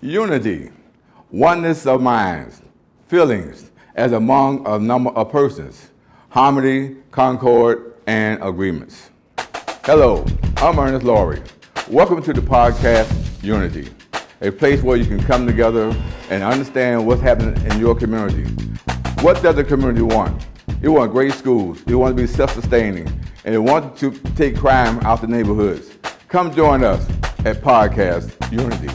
Unity, oneness of minds, feelings as among a number of persons, harmony, concord, and agreements. Hello, I'm Ernest Lowery. Welcome to the podcast Unity, a place where you can come together and understand what's happening in your community. What does the community want? It wants great schools, it wants to be self-sustaining, and it wants to take crime out the neighborhoods. Come join us at Podcast Unity.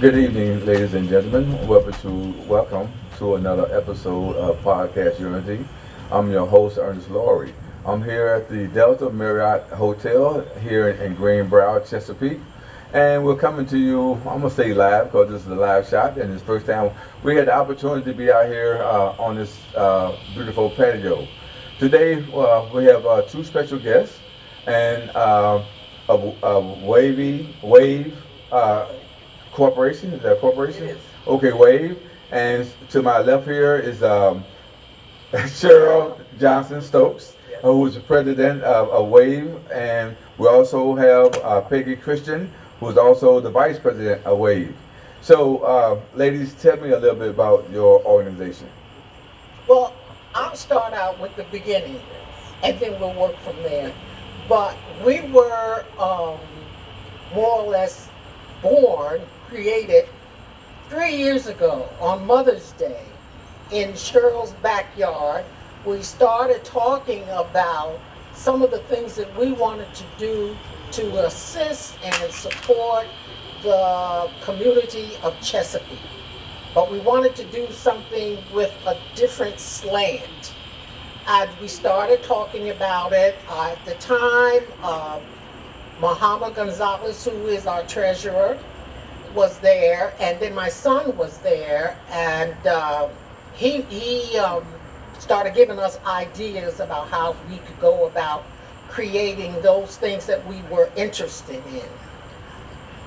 Good evening, ladies and gentlemen. Welcome to another episode of Podcast Unity. I'm your host, Ernest Lowery. I'm here at the Delta Marriott Hotel here in Greenbrow, Chesapeake. And we're coming to you, I'm going to say live because this is a live shot, and it's the first time we had the opportunity to be out here on this beautiful patio. Today we have two special guests and Wave Corporation. Is that a corporation? It is. Okay, Wave. And to my left here is Cheryl Johnson Stokes, who is the president of Wave. And we also have Peggy Christian, who's also the vice president of Wave. So, ladies, tell me a little bit about your organization. Well, I'll start out with the beginning, and then we'll work from there. But we were more or less created 3 years ago on Mother's Day in Cheryl's backyard. We started talking about some of the things that we wanted to do to assist and support the community of Chesapeake. But we wanted to do something with a different slant. And we started talking about it. At the time, Muhammad Gonzalez, who is our treasurer, was there, and then my son was there, and he started giving us ideas about how we could go about creating those things that we were interested in.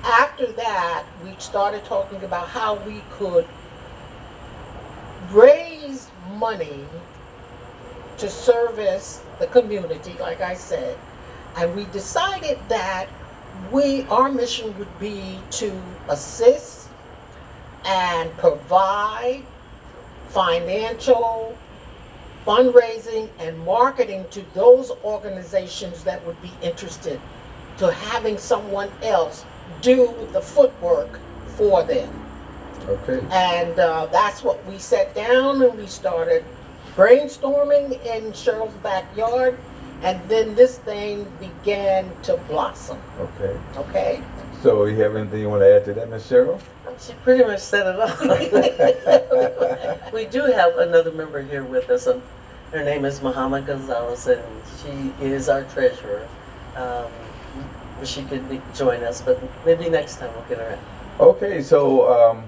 After that, we started talking about how we could raise money to service the community, like I said, and we decided that our mission would be to assist and provide financial, fundraising, and marketing to those organizations that would be interested to having someone else do the footwork for them. Okay. And that's what we sat down and we started brainstorming in Cheryl's backyard, and then this thing began to blossom. Okay. Okay? So, you have anything you want to add to that, Ms. Cheryl? She pretty much said it all. We do have another member here with us. Her name is Muhammad Gonzalez, and she is our treasurer. She could join us, but maybe next time we'll get her in. Okay, so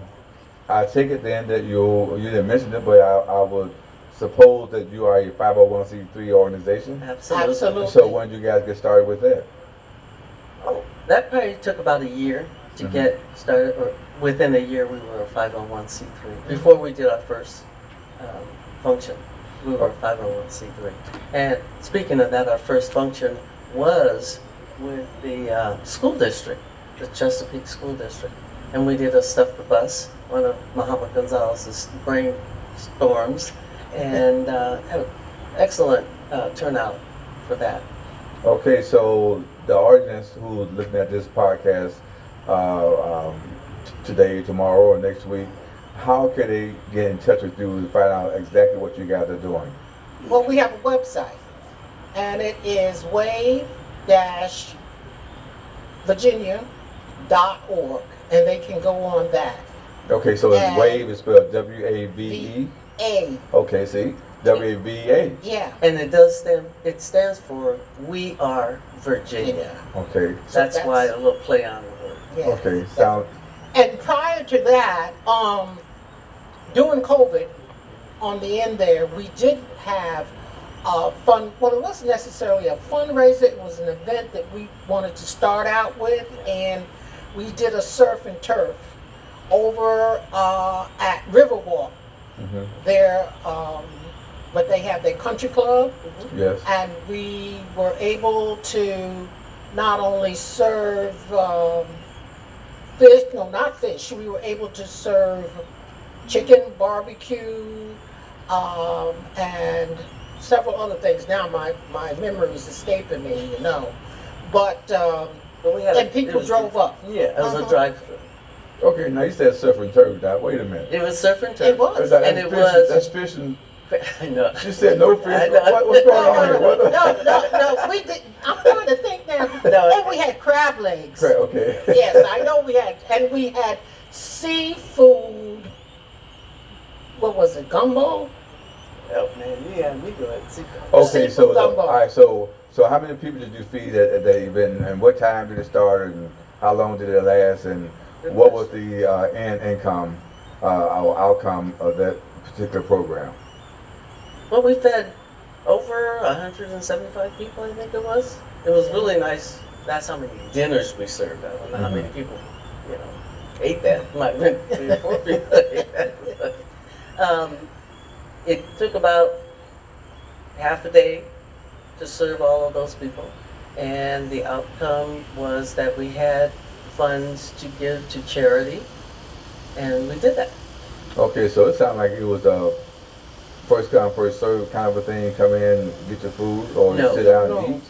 I take it then that you didn't mention it, but I would suppose that you are a 501c3 organization. Absolutely. So when did you guys get started with that? Oh, that probably took about a year to get started, or within a year we were a 501c3. Before we did our first function, we were a 501c3. And speaking of that, our first function was with the school district, the Chesapeake School District. And we did a Stuff the Bus, one of Muhammad Gonzalez's brainstorms, and had an excellent turnout for that. Okay, so the audience who's looking at this podcast today, tomorrow, or next week, how can they get in touch with you to find out exactly what you guys are doing? Well, we have a website, and it is wave-virginia.org, and they can go on that. Okay, so it's WAVE is spelled W-A-V-E? A. Okay, see? W-A-V-E-A. Yeah. And it stands for We Are Virginia. Okay. That's why a little play on the word. Yeah. Okay, sound. And prior to that, during COVID, on the end there, we did have a fun. Well, it wasn't necessarily a fundraiser. It was an event that we wanted to start out with, and we did a surf and turf over at Riverwalk. There, but they have their country club. Yes. And we were able to not only serve fish, no, not fish. We were able to serve chicken barbecue, and several other things. Now my memory is escaping me, you know. But But we had and people drove up. Yeah, it was a Uh-huh. drive-through. Okay, now you said surf and turf. Now wait a minute. It was surf and turf. It was. And it was. That's fishing. I know. She said no fish. I know. What's going No, on here? no, What no, no, no. We did. I'm trying to think now. No. And we had crab legs. Okay. Yes, I know we had seafood. What was it? Gumbo? Oh man, yeah, we do it. Okay, so Seafood gumbo. all right, so how many people did you feed at that event, and what time did it start, and how long did it last, and what was the end income or outcome of that particular program? Well, we fed over 175 people, I think it was. It was really nice. That's how many dinners we served. I don't know how many people, you know, ate that. Might have been 3 or 4 people that ate that. It took about half a day to serve all of those people, and the outcome was that we had funds to give to charity, and we did that. Okay, so it sounded like it was a first come, first served kind of a thing. Come in, get your food, or No. sit down No. and eat.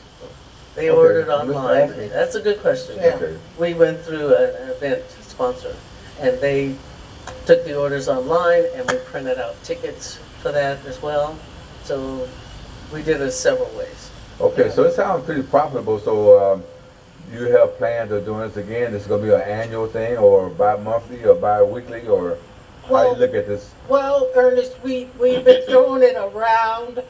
They Okay, ordered I'm just online. asking. That's a good question. Yeah. Okay. We went through an event sponsor, and they took the orders online, and we printed out tickets for that as well. So we did it several ways. Okay, so it sounds pretty profitable. So you have plans of doing this again? This is going to be an annual thing, or bi-monthly, or bi-weekly, or how do Well- you look at this? Well, Ernest, we've been throwing it around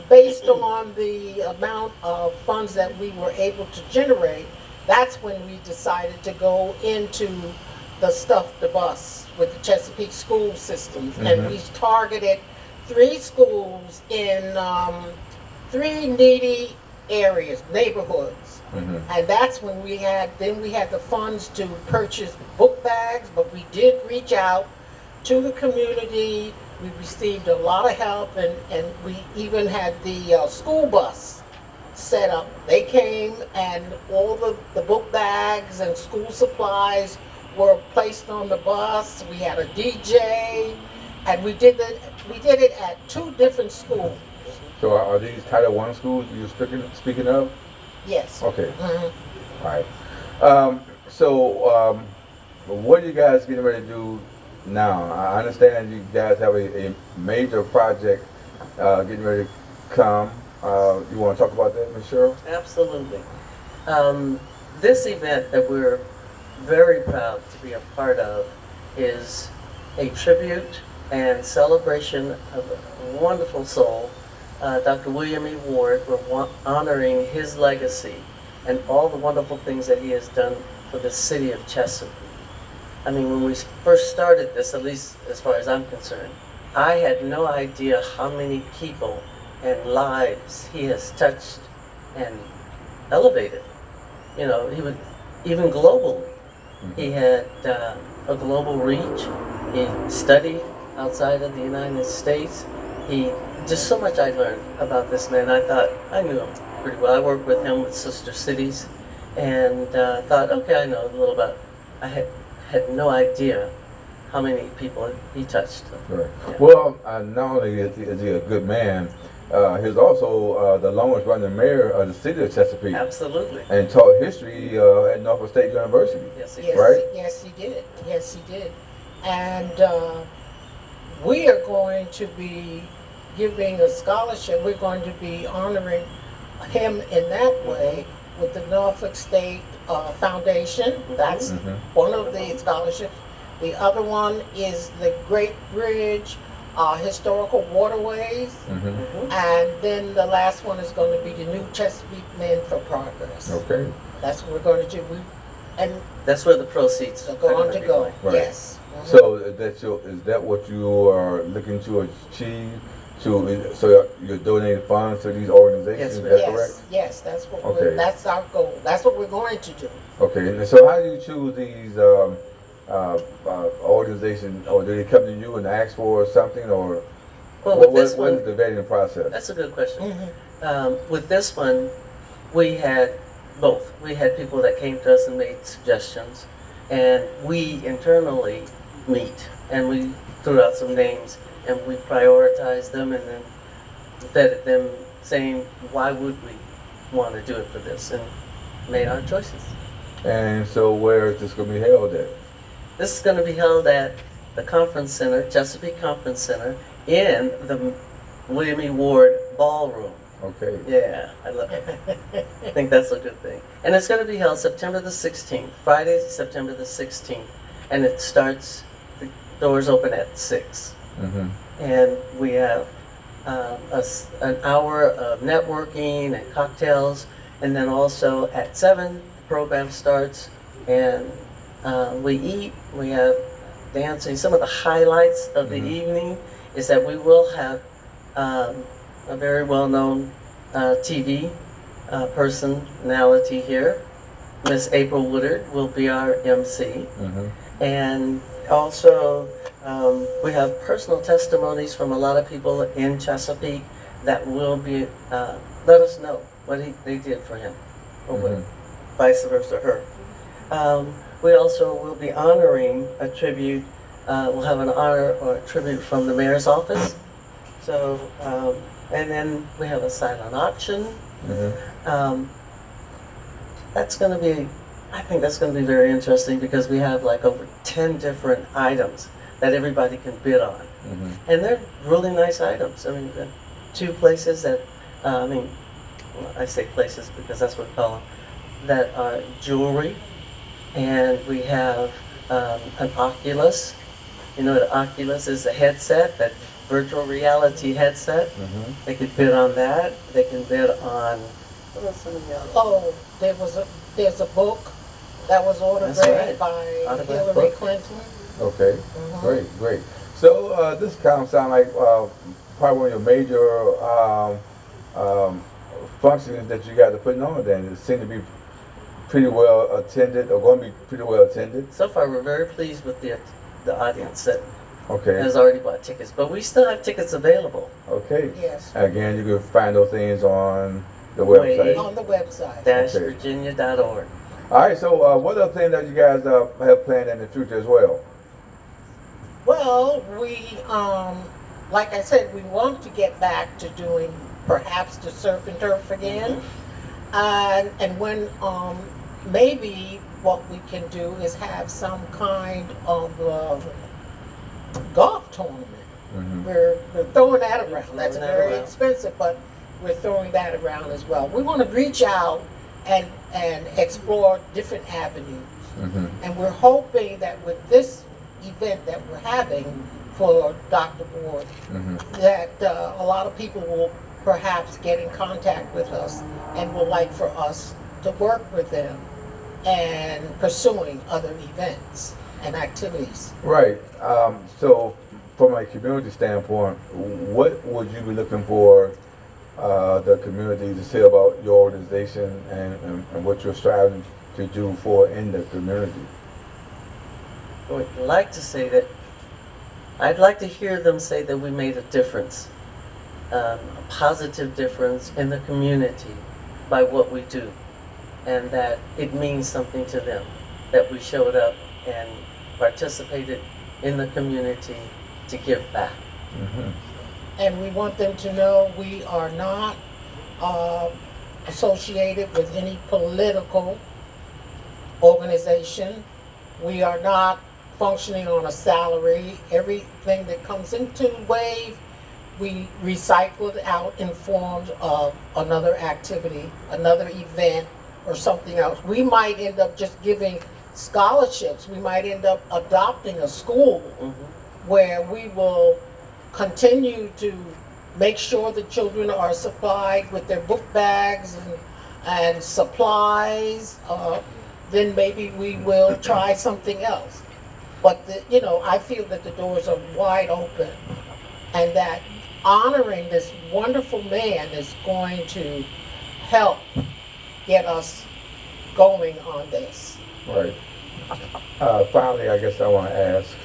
based on the amount of funds that we were able to generate. That's when we decided to go into the Stuff the Bus with the Chesapeake school systems. And we targeted 3 schools in 3 needy areas, neighborhoods. And that's when we had the funds to purchase book bags, but we did reach out to the community. We received a lot of help, and we even had the school bus set up. They came, and all the book bags and school supplies were placed on the bus. We had a DJ, and we did it at 2 different schools. So are these Title I schools you're speaking of? Yes. Okay. Mhm. All right. So what are you guys getting ready to do now? I understand you guys have a major project getting ready to come. You want to talk about that, Ms. Cheryl? Absolutely. This event that we're very proud to be a part of is a tribute and celebration of a wonderful soul, Dr. William E. Ward. We're honoring his legacy and all the wonderful things that he has done for the city of Chesapeake. I mean, when we first started this, at least as far as I'm concerned, I had no idea how many people and lives he has touched and elevated. You know, he would, even globally, he had a global reach. He studied outside of the United States. Just so much I learned about this man. I thought I knew him pretty well. I worked with him with Sister Cities, and thought, okay, I know a little about. I had no idea how many people he touched. Right. Yeah. Well, not only is he a good man, he's also the longest running mayor of the city of Chesapeake, Absolutely. and taught history at Norfolk State University. Yes, he Yes, did. Right? yes, he did. Yes, he did. And we are going to be giving a scholarship. We're going to be honoring him in that way with the Norfolk State Foundation. That's one of the scholarships. The other one is the Great Bridge Historical Waterways. And then the last one is going to be the New Chesapeake Men for Progress. Okay. That's what we're going to do. And That's where the proceeds are are going going to be go. going. Right. Yes. So is that what you are looking to achieve? So you're donating funds to these organizations? Yes, Is ma'am. that Yes, correct? yes, that's what Okay. that's our goal. That's what we're going to do. Okay. And so how do you choose these organizations, or do they come to you and ask for something, or Well, with what this is one, the vetting process? that's a good question. With this one, we had both. We had people that came to us and made suggestions, and we internally meet, and we threw out some names, and we prioritized them, and then vetted them, saying, why would we want to do it for this, and made our choices. And so where is this going to be held at? This is going to be held at the Conference Center, Chesapeake Conference Center, in the William E. Ward Ballroom. Okay. Yeah, I love it. I think that's a good thing. And it's going to be held September the 16th, Friday, September the 16th. And it starts, the doors open at 6. Mm-hmm. And we have an hour of networking and cocktails. And then also at 7, the program starts. And we eat, we have dancing. Some of the highlights of the evening is that we will have a very well-known TV personality here. Miss April Woodard will be our MC. Mm-hmm. And also, we have personal testimonies from a lot of people in Chesapeake that will be, let us know what they did for him, or what, vice versa her. We also will be honoring a tribute, we'll have an honor or a tribute from the mayor's office. So, and then we have a silent auction. That's going to be, I think that's going to be very interesting, because we have like over 10 different items that everybody can bid on. And they're really nice items. I mean, the 2 places that, well, I say places because that's what we call them, that are jewelry. And we have an Oculus. You know, the Oculus is a headset, that virtual reality headset. They could bid on that. They can bid on, what else some of the other? Oh, there's a book that was That's autographed right. by Autographed Hillary book. Clinton. Okay. Great. So this kind of sound like probably one of your major functions that you guys are putting on. Then it seems to be pretty well attended, or going to be pretty well attended. So far, we're very pleased with the audience that Okay. has already bought tickets, but we still have tickets available. Okay. Yes. Again, you can find those things on the website. On the website. -virginia.org. All right. So what other things that you guys have planned in the future as well? Well, we, like I said, we want to get back to doing perhaps the surf and turf again. And when, maybe what we can do is have some kind of golf tournament. We're throwing that around. That's Throwing that very around. expensive, but we're throwing that around as well. We want to reach out and explore different avenues. And we're hoping that with this event that we're having for Dr. Ward, that a lot of people will perhaps get in contact with us and would like for us to work with them and pursuing other events and activities. Right. So from a community standpoint, what would you be looking for the community to say about your organization and what you're striving to do for in the community? I would like to say that, I'd like to hear them say that we made a difference, a positive difference in the community by what we do, and that it means something to them, that we showed up and participated in the community to give back. And we want them to know we are not associated with any political organization. We are not functioning on a salary. Everything that comes into WAVE, we recycle it out in forms of another activity, another event, or something else. We might end up just giving scholarships. We might end up adopting a school where we will continue to make sure the children are supplied with their book bags and supplies. Then maybe we will try something else. But I feel that the doors are wide open, and that honoring this wonderful man is going to help get us going on this. Right. Finally, I guess I want to ask,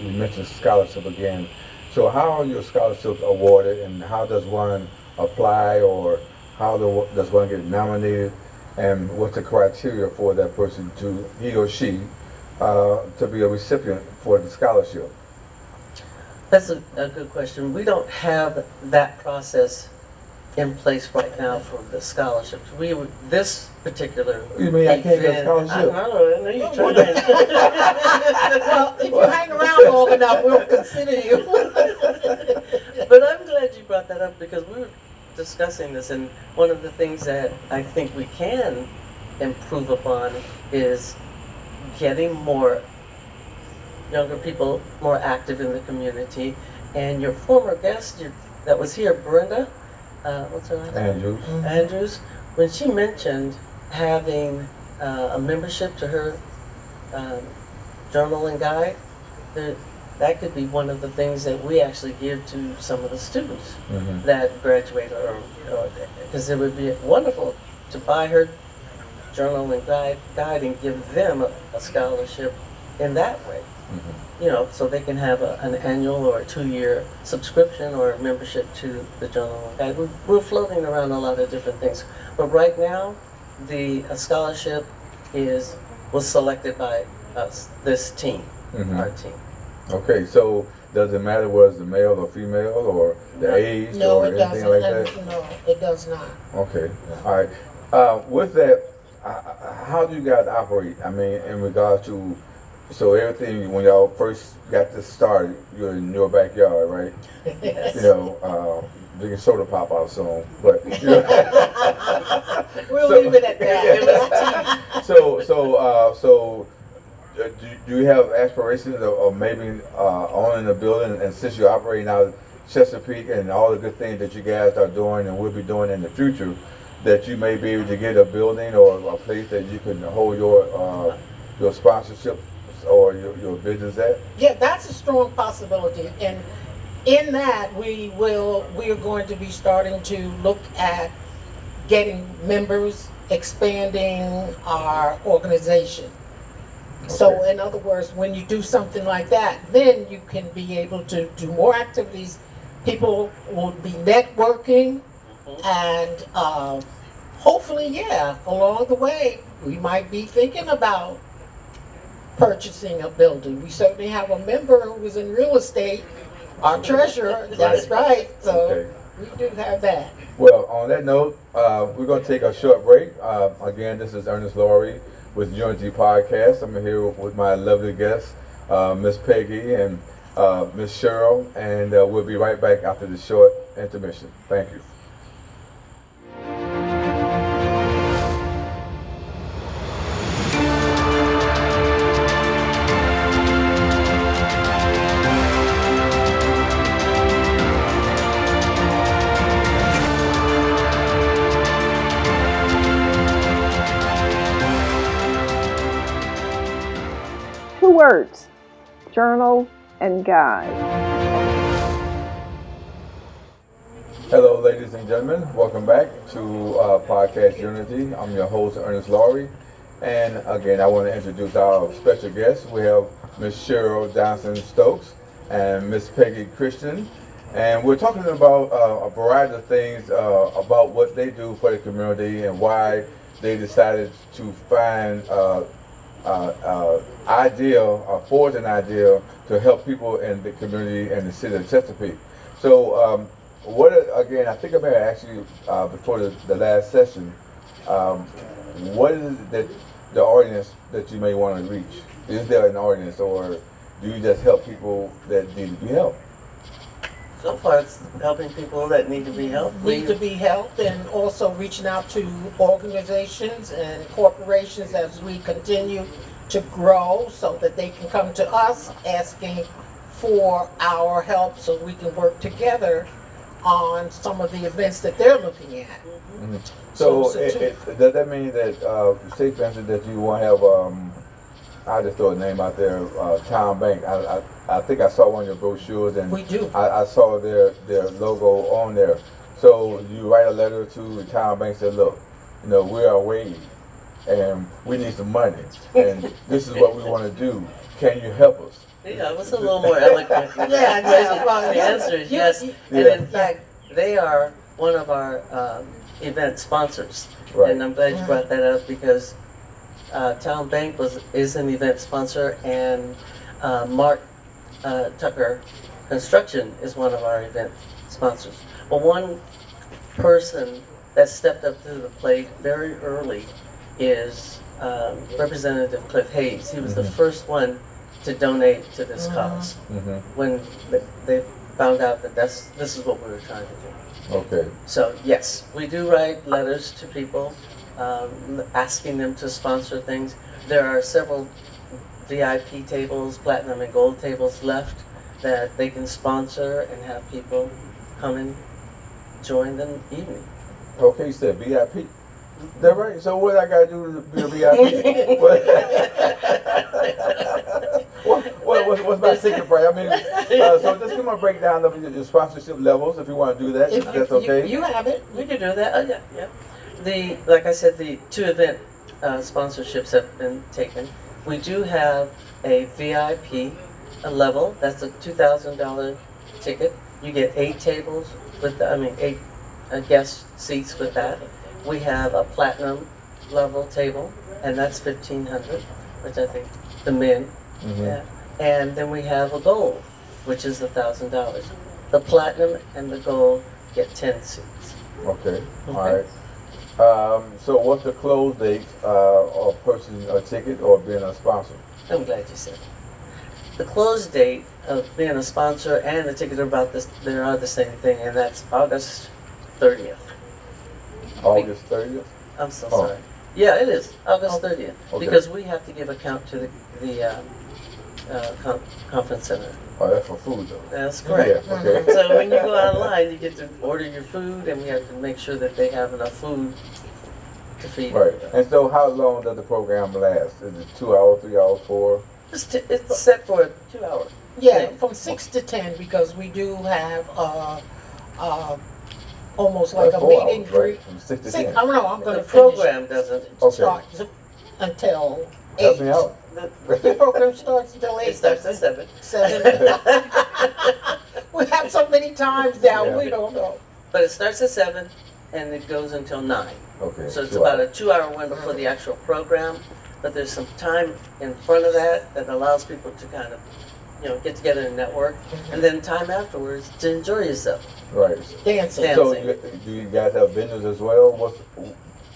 you mentioned scholarship again. So how are your scholarships awarded, and how does one apply, or how does one get nominated, and what's the criteria for that person to, he or she, to be a recipient for the scholarship? That's a good question. We don't have that process in place right now for the scholarships. We would, this particular You mean I can't get a event- scholarship? I know you're trying. Well, if you hang around long enough, we'll consider you. But I'm glad you brought that up because we were discussing this, and one of the things that I think we can improve upon is getting more younger people more active in the community. And your former guest that was here, Brenda, what's her name? Andrews. Andrews, when she mentioned having a membership to her journal and guide, that could be one of the things that we actually give to some of the students Mm-hmm. that graduate, or because it would be wonderful to buy her journal and guide and give them a scholarship in that way. Mm-hmm. You know, so they can have an annual or a 2-year subscription or a membership to the journal and guide. We're floating around a lot of different things, but right now, the scholarship was selected by us, this team, Mhm. our team. Okay, so does it matter whether it's the male or female or the age No, or it anything doesn't. like that? And no, it does not. Okay, all right. With that, how do you guys operate? I mean, in regards to, so everything, when y'all first got this started, you're in your backyard, right? Yes. You know, drinking soda pop out soon, but you know. We'll So- leave it at that. So, do you have aspirations of maybe owning a building, and since you're operating out of Chesapeake and all the good things that you guys are doing and will be doing in the future, that you may be able to get a building or a place that you can hold your sponsorship or your business at? Yeah, that's a strong possibility. And in that, we are going to be starting to look at getting members, expanding our organization. So Okay. in other words, when you do something like that, then you can be able to do more activities. People will be networking, and hopefully, yeah, along the way, we might be thinking about purchasing a building. We certainly have a member who was in real estate, our treasurer, that's right, so Okay. we do have that. Well, on that note, we're going to take a short break. Again, this is Ernest Lowery with Unity Podcast. I'm here with my lovely guests, Miss Peggy and Miss Cheryl, and we'll be right back after the short intermission. Thank you. Two words, journal and guide. Hello, ladies and gentlemen. Welcome back to Podcast Unity. I'm your host, Ernest Lowery. And again, I want to introduce our special guests. We have Miss Cheryl Johnson-Stokes and Miss Peggy Christian. And we're talking about a variety of things about what they do for the community and why they decided to find forge an idea to help people in the community in the city of Chesapeake. So, again, I think I may ask you before the last session, what is it that the audience that you may want to reach? Is there an audience, or do you just help people that need to be helped? So far, it's helping people that need to be helped. Need to be helped, and also reaching out to organizations and corporations as we continue to grow, so that they can come to us asking for our help so we can work together on some of the events that they're looking at. Mm-hmm. So, So does that mean that, say for instance, that you want to have, I just throw a name out there, Town Bank. I think I saw one of your brochures, and We do. I saw their logo on there. So you write a letter to the Town Bank, say, look, you know, we are waiting, and we need some money, and this is what we want to do. Can you help us? Yeah, it was a little more eloquent. Yeah, well, The answer is yes. And Yeah. in fact, they are one of our event sponsors. Right. And I'm glad you brought that up because Town Bank is an event sponsor, and Mark Tucker Construction is one of our event sponsors. But one person that stepped up to the plate very early is Representative Cliff Hayes. He was the first one to donate to this cause when they found out that this is what we were trying to do. Okay. So yes, we do write letters to people asking them to sponsor things. There are several VIP tables, platinum and gold tables left that they can sponsor and have people come and join the evening. Okay, you said VIP. Is that right? So what I gotta do to be a VIP? What's my secret price? I mean, so just give me a breakdown of your sponsorship levels if you want to do that. If that's okay. You have it. We can do that. Oh, yeah. Like I said, the 2 event sponsorships have been taken. We do have a VIP level. That's a $2,000 ticket. You get 8 tables with, 8 guest seats with that. We have a platinum level table, and that's $1,500, which I think the men. Yeah. And then we have a gold, which is $1,000. The platinum and the gold get 10 seats. Okay. All right. So what's the close date of purchasing a ticket or being a sponsor? I'm glad you said it. The close date of being a sponsor and the ticket are about this. They are the same thing, and that's August 30th. August 30th? I'm so sorry. Yeah, it is August 30th Okay. because we have to give account to the conference center. Oh, that's for food though. That's correct. Yeah, okay. So when you go online, you get to order your food, and we have to make sure that they have enough food to feed. Right. And so how long does the program last? Is it 2 hours, 3 hours, 4? It's set for 2 hours. Yeah, from 6 to 10 because we do have almost like That's a 4 meeting hours, right? greet. From 6 to 6, 10. I don't know. I'm going The to program doesn't. start until 8. Help me out. The program starts until 8. It starts at 7. 7. We have so many times now. Yeah. We don't know. But it starts at 7 and it goes until 9. Okay. So it's 2 about hours. a 2-hour window for the actual program. But there's some time in front of that allows people to kind of, get together and network. And then time afterwards to enjoy yourself. Right. Dancing. Yeah. So Dancing. do you guys have vendors as well?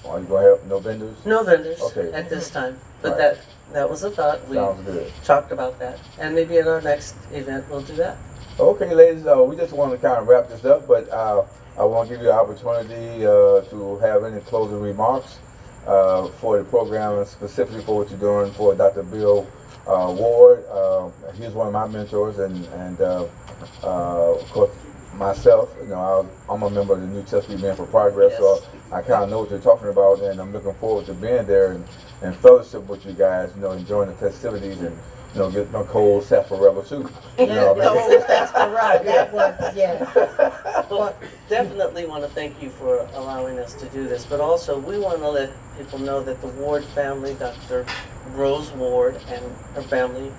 Are you going to have no vendors? No vendors Okay. at this time. But Right. that was a thought. We Sounds good. talked about that. And maybe at our next event we'll do that. Okay, ladies, we just want to kind of wrap this up, but I want to give you an opportunity to have any closing remarks for the program and specifically for what you're doing for Dr. Bill Ward. He's one of my mentors, and of course myself. I'm a member of the New Chesapeake Men for Progress, Yes. so I kind of know what you're talking about, and I'm looking forward to being there and fellowship with you guys. Enjoying the festivities and get my cold sarsaparilla too. That's correct. That was, yeah. Well, definitely want to thank you for allowing us to do this, but also we want to let people know that the Ward family, Dr. Rose Ward and her family,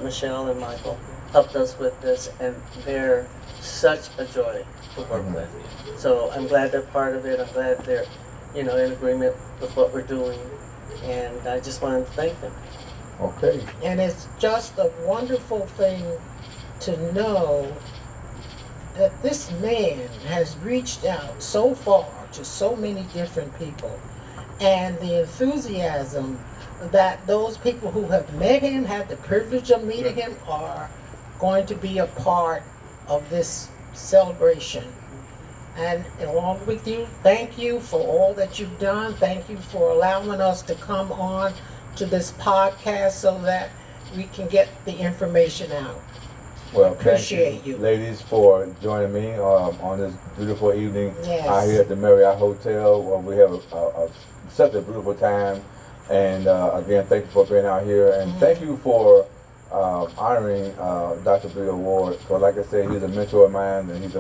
Michelle and Michael, helped us with this, and they're such a joy to work with. So I'm glad they're part of it. I'm glad they're, in agreement with what we're doing, and I just wanted to thank them. Okay. And it's just a wonderful thing to know that this man has reached out so far to so many different people. And the enthusiasm that those people who have met him, had the privilege of meeting him, are going to be a part of this celebration. And along with you, thank you for all that you've done. Thank you for allowing us to come on to this podcast so that we can get the information out. Well, Appreciate thank you. ladies, for joining me on this beautiful evening Yes. out here at the Marriott Hotel. We have such a beautiful time, and again, thank you for being out here, and thank you for honoring Dr. Bill Ward. Because, like I said, he's a mentor of mine, and he's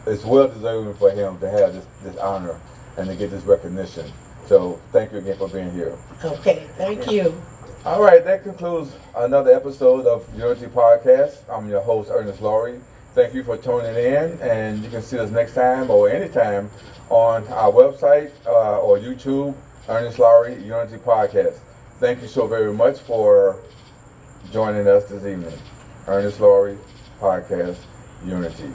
it's well deserving for him to have this honor and to get this recognition. So, thank you again for being here. Okay, thank you. All right, that concludes another episode of Unity Podcast. I'm your host, Ernest Lowery. Thank you for tuning in, and you can see us next time or anytime on our website or YouTube Ernest Lowery Unity Podcast. Thank you so very much for joining us this evening. Ernest Lowery Podcast Unity.